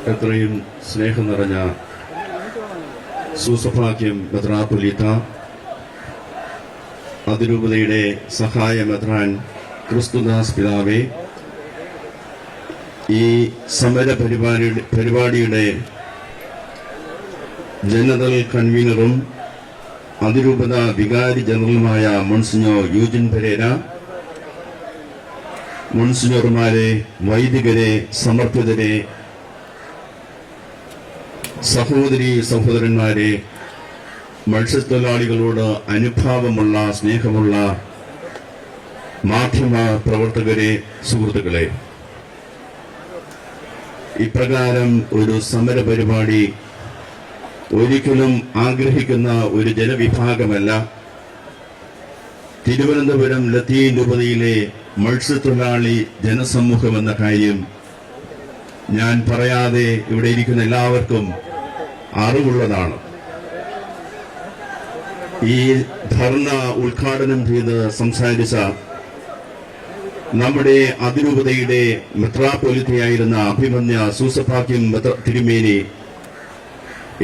എത്രയും സ്നേഹം നിറഞ്ഞ സൂസഭാഗ്യം മെത്രാപ്പൊലീത്ത, അതിരൂപതയുടെ സഹായ മെത്രാൻ ക്രിസ്തുദാസ് പിതാവേ, ഈ സമര പരിപാടിയുടെ ജനറൽ കൺവീനറും അതിരൂപത വികാരി ജനറലുമായ മോൺസിഞ്ഞോർ യൂജിൻ പെരേര, മോൺസിഞ്ഞോർമാരെ, വൈദികരെ, സമർപ്പിതരെ, സഹോദരി സഹോദരന്മാരെ, മത്സ്യത്തൊഴിലാളികളോട് അനുഭാവമുള്ള സ്നേഹമുള്ള മാധ്യമ പ്രവർത്തകരെ, സുഹൃത്തുക്കളെ, ഇപ്രകാരം ഒരു സമര പരിപാടി ഒരിക്കലും ആഗ്രഹിക്കുന്ന ഒരു ജനവിഭാഗമല്ല തിരുവനന്തപുരം ലത്തീൻ രൂപതയിലെ മത്സ്യത്തൊഴിലാളി ജനസമൂഹം എന്ന കാര്യം ഞാൻ പറയാതെ ഇവിടെ ഇരിക്കുന്ന എല്ലാവർക്കും അറിവുള്ളതാണ്. ഈ ധർണ ഉദ്ഘാടനം ചെയ്ത് സംസാരിച്ച നമ്മുടെ അതിരൂപതയുടെ മെത്രാപ്പൊലീത്തയായിരുന്ന അഭിമന്യ സൂസഭാഗ്യം തിരുമേനി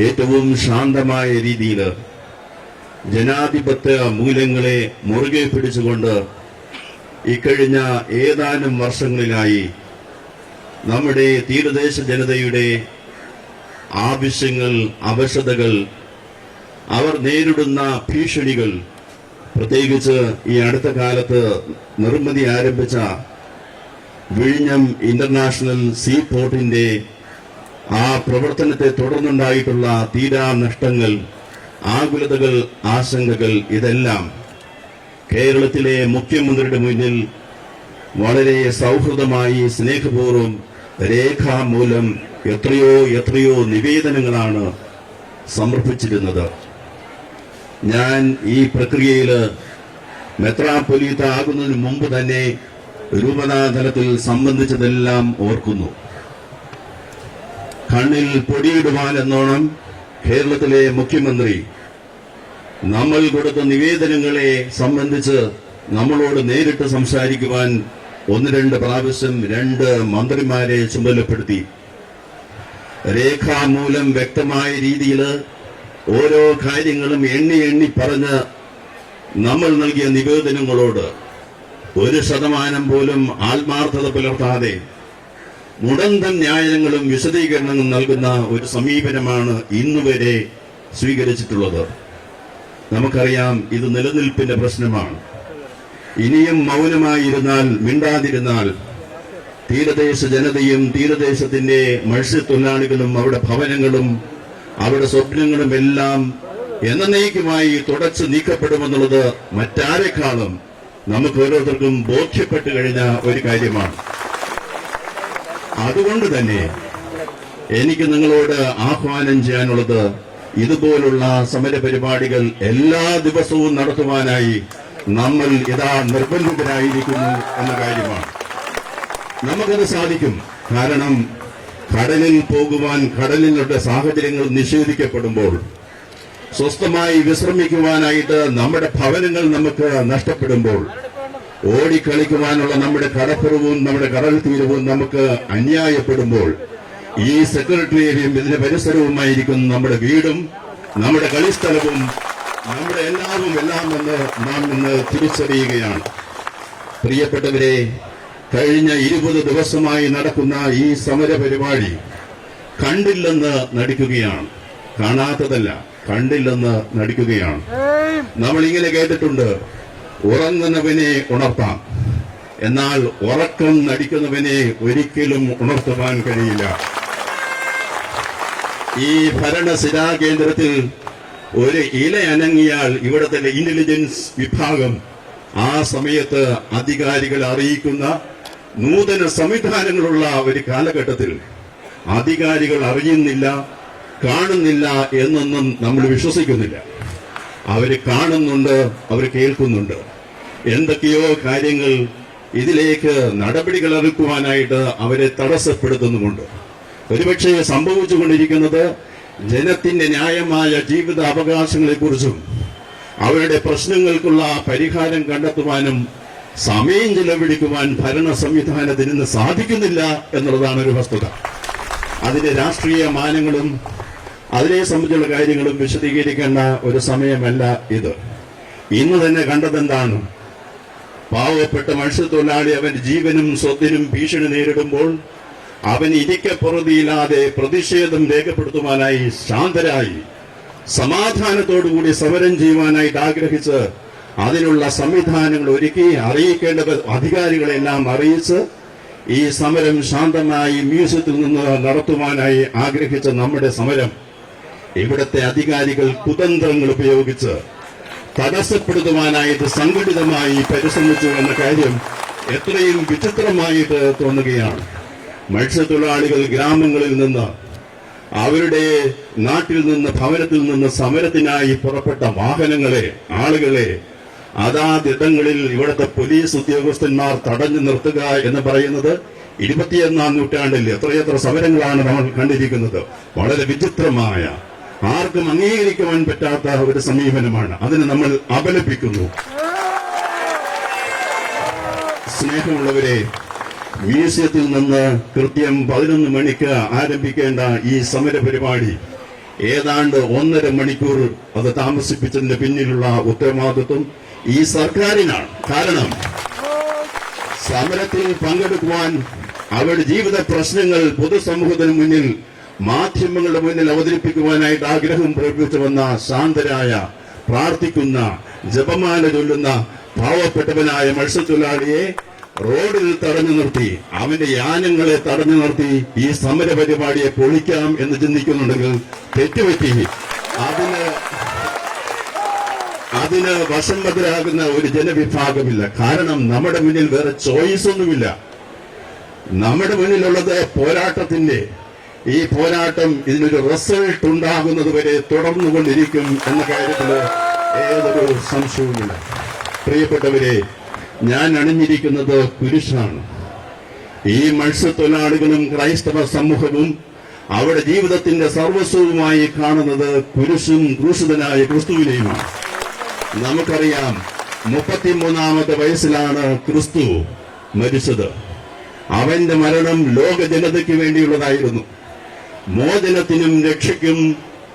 ഏറ്റവും ശാന്തമായ രീതിയിൽ ജനാധിപത്യ മൂല്യങ്ങളെ മുറുകെ പിടിച്ചുകൊണ്ട് ഇക്കഴിഞ്ഞ ഏതാനും വർഷങ്ങളിലായി നമ്മുടെ തീരദേശ ജനതയുടെ ആവശ്യങ്ങൾ, അവശതകൾ, അവർ നേരിടുന്ന ഭീഷണികൾ, പ്രത്യേകിച്ച് ഈ അടുത്ത കാലത്ത് നിർമ്മിതി ആരംഭിച്ച വിഴിഞ്ഞം ഇന്റർനാഷണൽ സീ പോർട്ടിന്റെ ആ പ്രവർത്തനത്തെ തുടർന്നുണ്ടായിട്ടുള്ള തീരാ നഷ്ടങ്ങൾ, ആകുലതകൾ, ആശങ്കകൾ, ഇതെല്ലാം കേരളത്തിലെ മുഖ്യമന്ത്രിയുടെ മുന്നിൽ വളരെ സൗഹൃദമായി സ്നേഹപൂർവ്വം രേഖാമൂലം എത്രയോ നിവേദനങ്ങളാണ് സമർപ്പിച്ചിരുന്നത്. ഞാൻ ഈ പ്രക്രിയയിൽ മെത്രാപ്പൊലീത്ത ആകുന്നതിന് മുമ്പ് തന്നെ രൂപതാതലത്തിൽ സംബന്ധിച്ചതെല്ലാം ഓർക്കുന്നു. കണ്ണിൽ പൊടിയിടുവാൻ എന്നോണം കേരളത്തിലെ മുഖ്യമന്ത്രി നമ്മൾ കൊടുത്ത നിവേദനങ്ങളെ സംബന്ധിച്ച് നമ്മളോട് നേരിട്ട് സംസാരിക്കുവാൻ 1-2 പ്രാവശ്യം 2 മന്ത്രിമാരെ ചുമതലപ്പെടുത്തി. രേഖാമൂലം വ്യക്തമായ രീതിയിൽ ഓരോ കാര്യങ്ങളും എണ്ണി പറഞ്ഞ് നമ്മൾ നൽകിയ നിവേദനങ്ങളോട് 1% പോലും ആത്മാർത്ഥത പുലർത്താതെ മുടന്തൻ ന്യായങ്ങളും വിശദീകരണങ്ങളും നൽകുന്ന ഒരു സമീപനമാണ് ഇന്നുവരെ സ്വീകരിച്ചിട്ടുള്ളത്. നമുക്കറിയാം, ഇത് നിലനിൽപ്പിന്റെ പ്രശ്നമാണ്. ഇനിയും മൗനമായിരുന്നാൽ, മിണ്ടാതിരുന്നാൽ തീരദേശ ജനതയും തീരദേശത്തിന്റെ മത്സ്യത്തൊഴിലാളികളും അവരുടെ ഭവനങ്ങളും അവരുടെ സ്വപ്നങ്ങളും എല്ലാം എന്നേക്കുമായി തുടച്ചു നീക്കപ്പെടുമെന്നുള്ളത് മറ്റാരെക്കാളും നമുക്ക് ഓരോരുത്തർക്കും ബോധ്യപ്പെട്ടു കഴിഞ്ഞ ഒരു കാര്യമാണ്. അതുകൊണ്ട് തന്നെ എനിക്ക് നിങ്ങളോട് ആഹ്വാനം ചെയ്യാനുള്ളത്, ഇതുപോലുള്ള സമരപരിപാടികൾ എല്ലാ ദിവസവും നടത്തുവാനായി നമ്മൾ ഇതാ നിർബന്ധിതരായിരിക്കുന്നു എന്ന കാര്യമാണ്. നമുക്കത് സാധിക്കും. കാരണം കടലിൽ പോകുവാൻ, കടലിലുള്ള സാഹചര്യങ്ങൾ നിഷേധിക്കപ്പെടുമ്പോൾ സ്വസ്ഥമായി വിശ്രമിക്കുവാനായിട്ട് നമ്മുടെ ഭവനങ്ങൾ നമുക്ക് നഷ്ടപ്പെടുമ്പോൾ, ഓടിക്കളിക്കുവാനുള്ള നമ്മുടെ കടപ്പുറവും നമ്മുടെ കടൽ തീരവും നമുക്ക് അന്യായപ്പെടുമ്പോൾ, ഈ സെക്രട്ടേറിയറ്റും ഇതിന്റെ പരിസരവുമായിരിക്കും നമ്മുടെ വീടും നമ്മുടെ കളിസ്ഥലവും നമ്മുടെ എല്ലാം എന്ന് നാം ഇന്ന് തിരിച്ചറിയുകയാണ്. പ്രിയപ്പെട്ടവരെ, കഴിഞ്ഞ 20 ദിവസമായി നടക്കുന്ന ഈ സമര പരിപാടി കണ്ടില്ലെന്ന് നടിക്കുകയാണ്. കാണാത്തതല്ല, കണ്ടില്ലെന്ന് നടിക്കുകയാണ്. നമ്മളിങ്ങനെ കേട്ടിട്ടുണ്ട്, ഉറങ്ങുന്നവനെ ഉണർത്താം, എന്നാൽ ഉറക്കം നടിക്കുന്നവനെ ഒരിക്കലും ഉണർത്തുവാൻ കഴിയില്ല. ഈ ഭരണസിരാ കേന്ദ്രത്തിൽ ഒരു ഇല അനങ്ങിയാൽ ഇവിടുത്തെ ഇന്റലിജൻസ് വിഭാഗം ആ സമയത്ത് അധികാരികളെ അറിയിക്കുന്ന നൂതന സംവിധാനങ്ങളുള്ള ഒരു കാലഘട്ടത്തിൽ അധികാരികൾ അറിയുന്നില്ല, കാണുന്നില്ല എന്നൊന്നും നമ്മൾ വിശ്വസിക്കുന്നില്ല. അവര് കാണുന്നുണ്ട്, അവർ കേൾക്കുന്നുണ്ട്. എന്തൊക്കെയോ കാര്യങ്ങൾ ഇതിലേക്ക് നടപടികൾ എടുക്കുവാനായിട്ട് അവരെ തടസ്സപ്പെടുത്തുന്നുമുണ്ട്. ഒരുപക്ഷെ സംഭവിച്ചുകൊണ്ടിരിക്കുന്നത് ജനത്തിന്റെ ന്യായമായ ജീവിത അവകാശങ്ങളെക്കുറിച്ചും അവരുടെ പ്രശ്നങ്ങൾക്കുള്ള പരിഹാരം കണ്ടെത്തുവാനും സമയം ചെലവഴിക്കുവാൻ ഭരണ സംവിധാനത്തിന് ഇന്ന് സാധിക്കുന്നില്ല എന്നുള്ളതാണ് ഒരു വസ്തുത. അതിന്റെ രാഷ്ട്രീയ മാനങ്ങളും അതിനെ സംബന്ധിച്ചുള്ള കാര്യങ്ങളും വിശദീകരിക്കേണ്ട ഒരു സമയമല്ല ഇത്. ഇന്ന് തന്നെ കണ്ടതെന്താണ്? പാവപ്പെട്ട മത്സ്യത്തൊഴിലാളി അവന്റെ ജീവനും സ്വത്തിനും ഭീഷണി നേരിടുമ്പോൾ അവൻ ഇരിക്കപ്പുറതിയില്ലാതെ പ്രതിഷേധം രേഖപ്പെടുത്തുവാനായി ശാന്തരായി സമാധാനത്തോടുകൂടി സമരം ചെയ്യുവാനായിട്ട് ആഗ്രഹിച്ച് അതിനുള്ള സംവിധാനങ്ങൾ ഒരുക്കി അറിയിക്കേണ്ട അധികാരികളെല്ലാം അറിയിച്ച് ഈ സമരം ശാന്തമായി മ്യൂസിയത്തിൽ നിന്ന് നടത്തുവാനായി ആഗ്രഹിച്ച നമ്മുടെ സമരം ഇവിടുത്തെ അധികാരികൾ കുതന്ത്രങ്ങൾ ഉപയോഗിച്ച് തടസ്സപ്പെടുത്തുവാനായിട്ട് സംഘടിതമായി പരിശ്രമിച്ചു എന്ന കാര്യം എത്രയും വിചിത്രമായിട്ട് തോന്നുകയാണ്. മത്സ്യത്തൊഴിലാളികൾ ഗ്രാമങ്ങളിൽ നിന്ന് അവരുടെ നാട്ടിൽ നിന്ന് ഭവനത്തിൽ നിന്ന് സമരത്തിനായി പുറപ്പെട്ട വാഹനങ്ങളെ ആളുകളെ അതാതിടങ്ങളിൽ ഇവിടുത്തെ പോലീസ് ഉദ്യോഗസ്ഥന്മാർ തടഞ്ഞു നിർത്തുക എന്ന് പറയുന്നത് 21ാം നൂറ്റാണ്ടിൽ എത്രയെത്ര സമരങ്ങളാണ് നമ്മൾ കണ്ടിരിക്കുന്നത്. വളരെ വിചിത്രമായ, ആർക്കും അംഗീകരിക്കുവാൻ പറ്റാത്ത ഒരു സമീപനമാണ്. അതിനെ നമ്മൾ അപലപിക്കുന്നു. സ്നേഹമുള്ളവരെ, മ്യൂസിയത്തിൽ നിന്ന് കൃത്യം 11 മണിക്ക് ആരംഭിക്കേണ്ട ഈ സമര പരിപാടി ഏതാണ്ട് 1.5 മണിക്കൂർ അത് താമസിപ്പിച്ചതിന്റെ പിന്നിലുള്ള ഉത്തരവാദിത്വം ഈ സർക്കാരിനാണ്. കാരണം സമരത്തിൽ പങ്കെടുക്കുവാൻ അവരുടെ ജീവിത പ്രശ്നങ്ങൾ പൊതുസമൂഹത്തിന് മുന്നിൽ മാധ്യമങ്ങളുടെ മുന്നിൽ അവതരിപ്പിക്കുവാനായിട്ട് ആഗ്രഹം പ്രകടിപ്പിച്ചു വന്ന ശാന്തരായ, പ്രാർത്ഥിക്കുന്ന, ജപമാല ചൊല്ലുന്ന പാവപ്പെട്ടവനായ മത്സ്യത്തൊഴിലാളിയെ റോഡിൽ തടഞ്ഞു നിർത്തി, അവന്റെ യാനങ്ങളെ തടഞ്ഞു നിർത്തി ഈ സമര പരിപാടിയെ പൊളിക്കാം എന്ന് ചിന്തിക്കുന്നുണ്ടെങ്കിൽ തെറ്റുപറ്റി. അതിന് വശംബദ്ധരാകുന്ന ഒരു ജനവിഭാഗമില്ല. കാരണം നമ്മുടെ മുന്നിൽ വേറെ ചോയ്സ് ഒന്നുമില്ല. നമ്മുടെ മുന്നിലുള്ളത് പോരാട്ടത്തിന്റെ, ഈ പോരാട്ടം ഇതിനൊരു റിസൾട്ട് ഉണ്ടാകുന്നത് വരെ തുടർന്നുകൊണ്ടിരിക്കും എന്ന കാര്യത്തിൽ ഏതൊരു സംശയവുമില്ല. പ്രിയപ്പെട്ടവരെ, ഞാൻ അണിഞ്ഞിരിക്കുന്നത് കുരിശാണ്. ഈ മത്സ്യത്തൊഴിലാളികളും ക്രൈസ്തവ സമൂഹവും അവരുടെ ജീവിതത്തിന്റെ സർവസ്വവുമായി കാണുന്നത് കുരിശും ക്രൂശിതനായ ക്രിസ്തുവിനെയുമാണ്. നമുക്കറിയാം, 33ാമത്തെ വയസ്സിലാണ് ക്രിസ്തു മരിച്ചത്. അവന്റെ മരണം ലോക ജനതയ്ക്ക് വേണ്ടിയുള്ളതായിരുന്നു. മോചനത്തിനും രക്ഷയ്ക്കും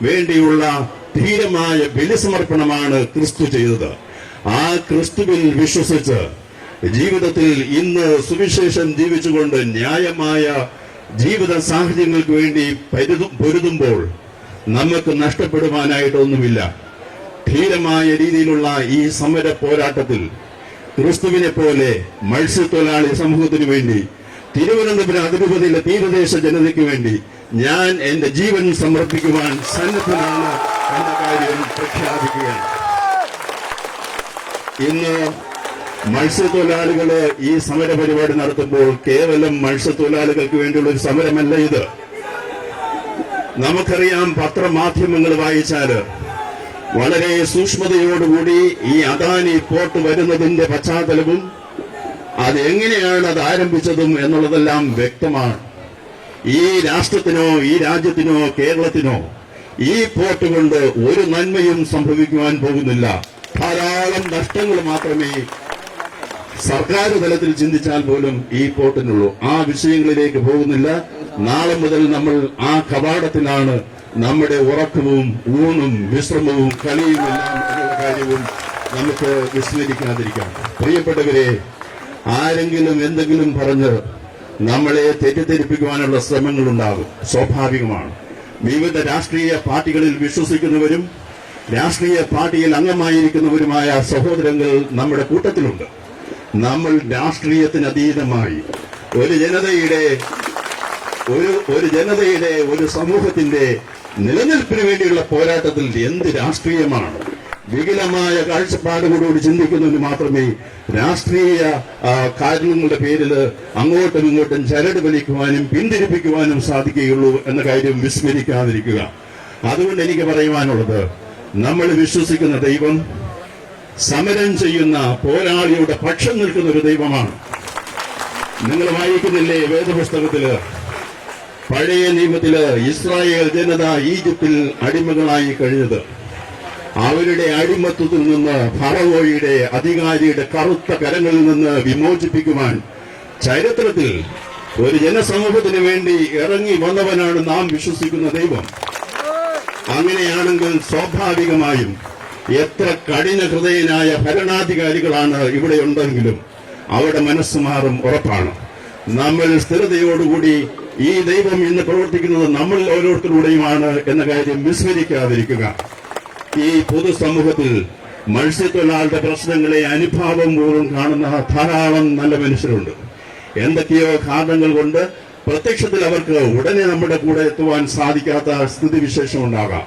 വേണ്ടിയുള്ള ധീരമായ ബലിസമർപ്പണമാണ് ക്രിസ്തു ചെയ്തത്. ആ ക്രിസ്തുവിൽ വിശ്വസിച്ച് ജീവിതത്തിൽ ഇന്ന് സുവിശേഷം ജീവിച്ചുകൊണ്ട് ന്യായമായ ജീവിത സാഹചര്യങ്ങൾക്ക് വേണ്ടി പൊരുതുമ്പോൾ നമുക്ക് നഷ്ടപ്പെടുവാനായിട്ടൊന്നുമില്ല. ധീരമായ രീതിയിലുള്ള ഈ സമര പോരാട്ടത്തിൽ ക്രിസ്തുവിനെ പോലെ മത്സ്യത്തൊഴിലാളി സമൂഹത്തിനു വേണ്ടി, തിരുവനന്തപുരം അതിരൂപതയിലെ തീരദേശ ജനതയ്ക്ക് വേണ്ടി ഞാൻ എന്റെ ജീവൻ സമർപ്പിക്കുവാൻ സന്നദ്ധനാണ് എന്ന കാര്യം പ്രഖ്യാപിക്കുകയാണ്. ഇന്ന് മത്സ്യത്തൊഴിലാളികള് ഈ സമര പരിപാടി നടത്തുമ്പോൾ കേവലം മത്സ്യത്തൊഴിലാളികൾക്ക് വേണ്ടിയുള്ള ഒരു സമരമല്ല ഇത്. നമുക്കറിയാം, പത്രമാധ്യമങ്ങൾ വായിച്ചാല് വളരെ സൂക്ഷ്മതയോടുകൂടി ഈ അദാനി പോർട്ട് വരുന്നതിന്റെ പശ്ചാത്തലവും അതെങ്ങനെയാണ് അത് ആരംഭിച്ചതും എന്നുള്ളതെല്ലാം വ്യക്തമാണ്. ഈ രാഷ്ട്രത്തിനോ ഈ രാജ്യത്തിനോ കേരളത്തിനോ ഈ പോർട്ട് കൊണ്ട് ഒരു നന്മയും സംഭവിക്കുവാൻ പോകുന്നില്ല. ധാരാളം നഷ്ടങ്ങൾ മാത്രമേ സർക്കാർ തലത്തിൽ ചിന്തിച്ചാൽ പോലും ഈ പോർട്ടിനുള്ളൂ. ആ വിഷയങ്ങളിലേക്ക് പോകുന്നില്ല. നാളെ മുതൽ നമ്മൾ ആ കവാടത്തിലാണ് നമ്മുടെ ഉറക്കവും ഊണും വിശ്രമവും കളിയും എല്ലാം എന്നുള്ള കാര്യവും നമുക്ക് വിസ്മരിക്കാതിരിക്കാം. പ്രിയപ്പെട്ടവരെ, ആരെങ്കിലും എന്തെങ്കിലും പറഞ്ഞ് നമ്മളെ തെറ്റിദ്ധരിപ്പിക്കുവാനുള്ള ശ്രമങ്ങളുണ്ടാകും, സ്വാഭാവികമാണ്. വിവിധ രാഷ്ട്രീയ പാർട്ടികളിൽ വിശ്വസിക്കുന്നവരും രാഷ്ട്രീയ പാർട്ടിയിൽ അംഗമായിരിക്കുന്നവരുമായ സഹോദരങ്ങൾ നമ്മുടെ കൂട്ടത്തിലുണ്ട്. നമ്മൾ രാഷ്ട്രീയത്തിന് അതീതമായി ഒരു ജനതയുടെ ഒരു സമൂഹത്തിന്റെ നിലനിൽപ്പിന് വേണ്ടിയുള്ള പോരാട്ടത്തിൽ എന്ത് രാഷ്ട്രീയമാണ്? വികലമായ കാഴ്ചപ്പാടുകളോട് ചിന്തിക്കുന്നതിന് മാത്രമേ രാഷ്ട്രീയ കാരണങ്ങളുടെ പേരിൽ അങ്ങോട്ടും ഇങ്ങോട്ടും ചരട് വലിക്കുവാനും പിന്തിരിപ്പിക്കുവാനും സാധിക്കുകയുള്ളൂ എന്ന കാര്യം വിസ്മരിക്കാതിരിക്കുക. അതുകൊണ്ട് എനിക്ക് പറയുവാനുള്ളത്, നമ്മൾ വിശ്വസിക്കുന്ന ദൈവം സമരം ചെയ്യുന്ന പോരാളിയുടെ പക്ഷം നിൽക്കുന്ന ഒരു ദൈവമാണ്. നിങ്ങൾ വായിക്കുന്നില്ലേ വേദപുസ്തകത്തില്, പഴയ നിയമത്തില് ഇസ്രായേൽ ജനത ഈജിപ്തിൽ അടിമകളായി കഴിഞ്ഞത്, അവരുടെ അടിമത്വത്തിൽ നിന്ന് ഫറവോയുടെ അധികാരിയുടെ കറുത്ത കരങ്ങളിൽ നിന്ന് വിമോചിപ്പിക്കുവാൻ ചരിത്രത്തിൽ ഒരു ജനസമൂഹത്തിന് വേണ്ടി ഇറങ്ങി വന്നവനാണ് നാം വിശ്വസിക്കുന്ന ദൈവം. അങ്ങനെയാണെങ്കിൽ സ്വാഭാവികമായും എത്ര കഠിന ഹൃദയനായ ഭരണാധികാരികളാണ് ഇവിടെ ഉണ്ടെങ്കിലും അവരുടെ മനസ്സ് മാറും ഉറപ്പാണ്. നമ്മൾ സ്ഥിരതയോടുകൂടി ഈ ദൈവം ഇന്ന് പ്രവർത്തിക്കുന്നത് നമ്മൾ ഓരോരുത്തരുടെയുമാണ് എന്ന കാര്യം വിസ്മരിക്കാതിരിക്കുക. ഈ പൊതുസമൂഹത്തിൽ മത്സ്യത്തൊഴിലാളിയുടെ പ്രശ്നങ്ങളെ അനുഭാവം പൂർവ്വം കാണുന്ന ധാരാളം നല്ല മനുഷ്യരുണ്ട്. എന്തൊക്കെയോ കാരണങ്ങൾ കൊണ്ട് പ്രത്യക്ഷത്തിൽ അവർക്ക് ഉടനെ നമ്മുടെ കൂടെ എത്തുവാൻ സാധിക്കാത്ത സ്ഥിതിവിശേഷം ഉണ്ടാകാം.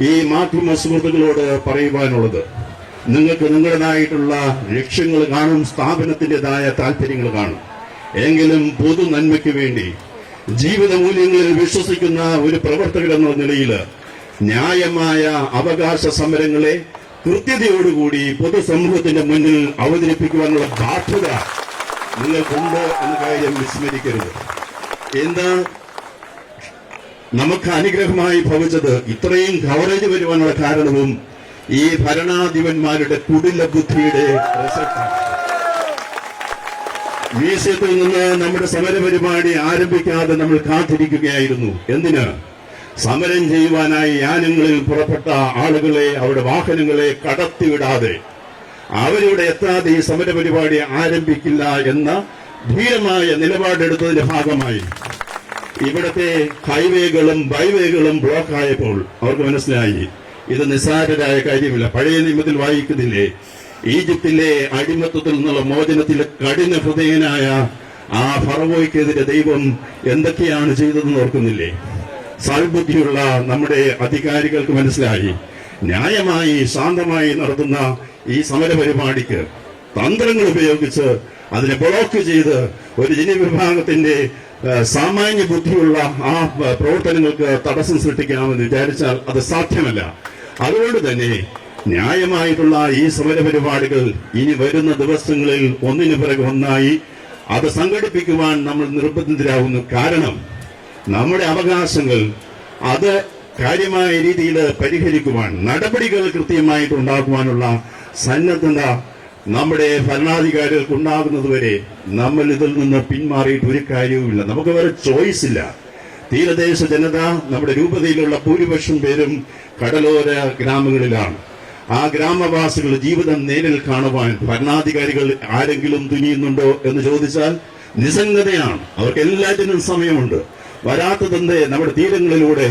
ഈ മാധ്യമ സുഹൃത്തുക്കളോട് പറയുവാനുള്ളത്, നിങ്ങൾക്ക് നിങ്ങളുടേതായിട്ടുള്ള ലക്ഷ്യങ്ങൾ കാണും, സ്ഥാപനത്തിൻ്റെതായ താല്പര്യങ്ങൾ കാണും. എങ്കിലും പൊതു നന്മയ്ക്ക് വേണ്ടി ജീവിത മൂല്യങ്ങളിൽ വിശ്വസിക്കുന്ന ഒരു പ്രവർത്തകരെന്ന നിലയിൽ ന്യായമായ അവകാശ സമരങ്ങളെ കൃത്യതയോടുകൂടി പൊതുസമൂഹത്തിന്റെ മുന്നിൽ അവതരിപ്പിക്കുവാനുള്ള ബാധ്യത നിങ്ങൾക്കുണ്ട് എന്ന കാര്യം വിസ്മരിക്കരുത്. എന്താ നമുക്ക് അനുഗ്രഹമായി ഭവിച്ചത്? ഇത്രയും കവറേജ് വരുവാനുള്ള കാരണവും ഈ ഭരണാധിപന്മാരുടെ കുടില ബുദ്ധിയുടെ റിസൾട്ടാണ്. മ്യൂസിയത്തിൽ നിന്ന് നമ്മുടെ സമരപരിപാടി ആരംഭിക്കാതെ നമ്മൾ കാത്തിരിക്കുകയായിരുന്നു. എന്തിന്? സമരം ചെയ്യുവാനായി യാനങ്ങളിൽ പുറപ്പെട്ട ആളുകളെ, അവരുടെ വാഹനങ്ങളെ കടത്തിവിടാതെ, അവരിവിടെ എത്താതെ ഈ സമരപരിപാടി ആരംഭിക്കില്ല എന്ന ധീരമായ നിലപാടെടുത്തതിന്റെ ഭാഗമായി ഇവിടത്തെ ഹൈവേകളും ബൈവേകളും ബ്ലോക്കായപ്പോൾ അവർക്ക് മനസ്സിലായി ഇത് നിസ്സാരരായ കാര്യമില്ല. പഴയ നിയമത്തിൽ വായിക്കുന്നില്ലേ, ഈജിപ്തിലെ അടിമത്തത്തിൽ നിന്നുള്ള മോചനത്തിലെ കഠിന ഹൃദയനായ ആ ഫറവോയ്ക്കെതിരെ ദൈവം എന്തൊക്കെയാണ് ചെയ്തതെന്ന് ഓർക്കുന്നില്ലേ? സൽബുദ്ധിയുള്ള നമ്മുടെ അധികാരികൾക്ക് മനസ്സിലായി ന്യായമായി ശാന്തമായി നടത്തുന്ന ഈ സമരപരിപാടിക്ക് തന്ത്രങ്ങൾ ഉപയോഗിച്ച് അതിനെ ബ്ലോക്ക് ചെയ്ത് ഒരു ജനവിഭാഗത്തിന്റെ സാമാന്യ ബുദ്ധിയുള്ള ആ പ്രവർത്തനങ്ങൾക്ക് തടസ്സം സൃഷ്ടിക്കാമെന്ന് വിചാരിച്ചാൽ അത് സാധ്യമല്ല. അതുകൊണ്ട് തന്നെ ന്യായമായിട്ടുള്ള ഈ സമരപരിപാടികൾ ഇനി വരുന്ന ദിവസങ്ങളിൽ ഒന്നിനു പിറകെ ഒന്നായി അത് സംഘടിപ്പിക്കുവാൻ നമ്മൾ നിർബന്ധിതരാകുന്നു. കാരണം നമ്മുടെ അവകാശങ്ങൾ അത് കാര്യമായ രീതിയിൽ പരിഹരിക്കുവാൻ, നടപടികൾ കൃത്യമായിട്ട് ഉണ്ടാക്കുവാനുള്ള സന്നദ്ധത നമ്മുടെ ഭരണാധികാരികൾക്ക് ഉണ്ടാകുന്നതുവരെ നമ്മൾ ഇതിൽ നിന്ന് പിന്മാറിയിട്ട് ഒരു കാര്യവുമില്ല. നമുക്ക് വേറെ ചോയ്സ് ഇല്ല. തീരദേശ ജനത, നമ്മുടെ രൂപതയിലുള്ള ഭൂരിപക്ഷം പേരും കടലോര ഗ്രാമങ്ങളിലാണ്. ആ ഗ്രാമവാസികൾ ജീവിതം നേരിൽ കാണുവാൻ ഭരണാധികാരികൾ ആരെങ്കിലും തുനിയുന്നുണ്ടോ എന്ന് ചോദിച്ചാൽ നിസ്സംഗതയാണ്. അവർക്ക് എല്ലാറ്റിനും സമയമുണ്ട്. വരാത്തതെന്തേ? നമ്മുടെ തീരങ്ങളിലൂടെ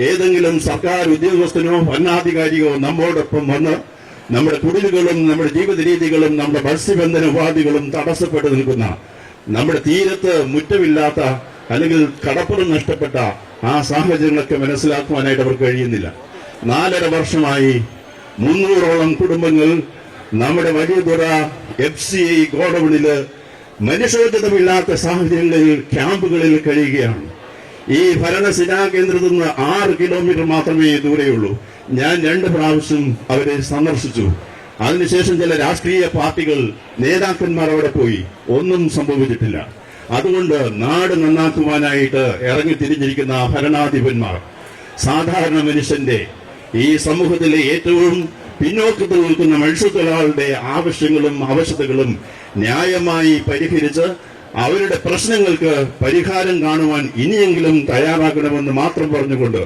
ഏതെങ്കിലും സർക്കാർ ഉദ്യോഗസ്ഥനോ ഭരണാധികാരിയോ നമ്മോടൊപ്പം വന്ന് നമ്മുടെ കുടിലുകളും നമ്മുടെ ജീവിത രീതികളും നമ്മുടെ മത്സ്യബന്ധന ഉപാധികളും തടസ്സപ്പെട്ടു നിൽക്കുന്ന, നമ്മുടെ തീരത്ത് മുറ്റമില്ലാത്ത അല്ലെങ്കിൽ കടപ്പുറം നഷ്ടപ്പെട്ട ആ സാഹചര്യങ്ങളൊക്കെ മനസ്സിലാക്കുവാനായിട്ട് അവർക്ക് കഴിയുന്നില്ല. 4.5 വർഷമായി 300ഓളം കുടുംബങ്ങൾ നമ്മുടെ വലിയതുറ FCI ഗോഡൌണില് മനുഷ്യോചിതമില്ലാത്ത സാഹചര്യങ്ങളിൽ ക്യാമ്പുകളിൽ കഴിയുകയാണ്. ഈ ഭരണസിരാ കേന്ദ്രത്തിൽ നിന്ന് 6 കിലോമീറ്റർ മാത്രമേ ദൂരെയുള്ളൂ. ഞാൻ 2 പ്രാവശ്യം അവരെ സന്ദർശിച്ചു. അതിനുശേഷം ചില രാഷ്ട്രീയ പാർട്ടികൾ നേതാക്കന്മാർ അവിടെ പോയി. ഒന്നും സംഭവിച്ചിട്ടില്ല. അതുകൊണ്ട് നാട് നന്നാക്കുവാനായിട്ട് ഇറങ്ങിത്തിരിഞ്ഞിരിക്കുന്ന ഭരണാധിപന്മാർ സാധാരണ മനുഷ്യന്റെ, ഈ സമൂഹത്തിലെ ഏറ്റവും പിന്നോക്കത്തിൽ നിൽക്കുന്ന മത്സ്യത്തൊഴിലാളികളുടെ ആവശ്യങ്ങളും ആവശ്യതകളും ന്യായമായി പരിഹരിച്ച് അവരുടെ പ്രശ്നങ്ങൾക്ക് പരിഹാരം കാണുവാൻ ഇനിയെങ്കിലും തയ്യാറാക്കണമെന്ന് മാത്രം പറഞ്ഞുകൊണ്ട്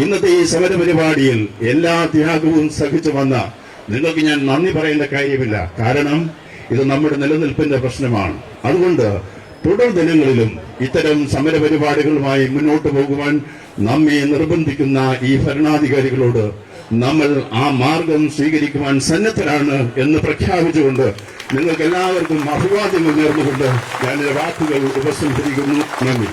ഇന്നത്തെ ഈ സമരപരിപാടിയിൽ എല്ലാ ത്യാഗവും സഹിച്ചു വന്ന നിങ്ങൾക്ക് ഞാൻ നന്ദി പറയേണ്ട കാര്യമില്ല. കാരണം ഇത് നമ്മുടെ നിലനിൽപ്പിന്റെ പ്രശ്നമാണ്. അതുകൊണ്ട് തുടർ ദിനങ്ങളിലും ഇത്തരം സമരപരിപാടികളുമായി മുന്നോട്ട് പോകുവാൻ നമ്മെ നിർബന്ധിക്കുന്ന ഈ ഭരണാധികാരികളോട് നമ്മൾ ആ മാർഗം സ്വീകരിക്കുവാൻ സന്നദ്ധരാണ് എന്ന് പ്രഖ്യാപിച്ചുകൊണ്ട് നിങ്ങൾക്ക് എല്ലാവർക്കും അഭിവാദ്യങ്ങൾ നേർന്നുകൊണ്ട് ഞാൻ വാക്കുകൾ ഉപസംഹരിക്കുന്നു. നന്ദി.